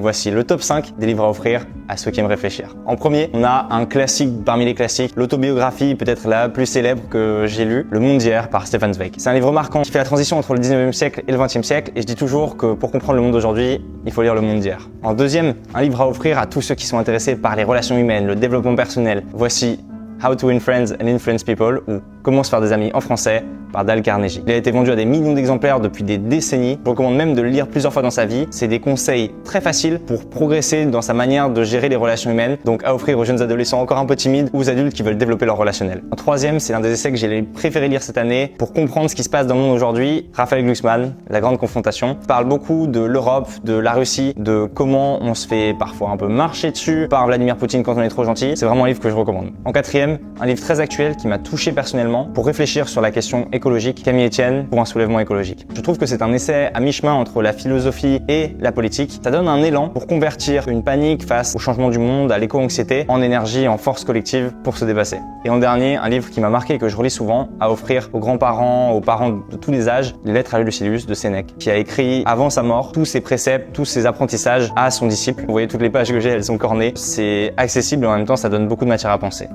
voici le top 5 des livres à offrir à ceux qui aiment réfléchir. En premier, on a un classique parmi les classiques, l'autobiographie peut-être la plus célèbre que j'ai lue, Le Monde d'hier par Stefan Zweig. C'est un livre marquant qui fait la transition entre le 19e siècle et le 20e siècle et je dis toujours que pour comprendre le monde d'aujourd'hui, il faut lire Le Monde d'hier. En deuxième, un livre à offrir à tous ceux qui sont intéressés par les relations humaines, le développement personnel. Voici How to Win Friends and Influence People ou Comment se faire des amis en français par Dale Carnegie. Il a été vendu à des millions d'exemplaires depuis des décennies. Je recommande même de le lire plusieurs fois dans sa vie. C'est des conseils très faciles pour progresser dans sa manière de gérer les relations humaines, donc à offrir aux jeunes adolescents encore un peu timides ou aux adultes qui veulent développer leur relationnel. En troisième, c'est l'un des essais que j'ai préféré lire cette année pour comprendre ce qui se passe dans le monde aujourd'hui. Raphaël Glucksmann, La Grande Confrontation, parle beaucoup de l'Europe, de la Russie, de comment on se fait parfois un peu marcher dessus par Vladimir Poutine quand on est trop gentil. C'est vraiment un livre que je recommande. En quatrième, un livre très actuel qui m'a touché personnellement pour réfléchir sur la question écologique, Camille Etienne pour un soulèvement écologique. Je trouve que c'est un essai à mi-chemin entre la philosophie et la politique. Ça donne un élan pour convertir une panique face au changement du monde, à l'éco-anxiété, en énergie, en force collective pour se dépasser. Et en dernier, un livre qui m'a marqué et que je relis souvent, à offrir aux grands-parents, aux parents de tous les âges, Les Lettres à Lucilius de Sénèque, qui a écrit avant sa mort tous ses préceptes, tous ses apprentissages à son disciple. Vous voyez toutes les pages que j'ai, elles sont cornées. C'est accessible et en même temps ça donne beaucoup de matière à penser.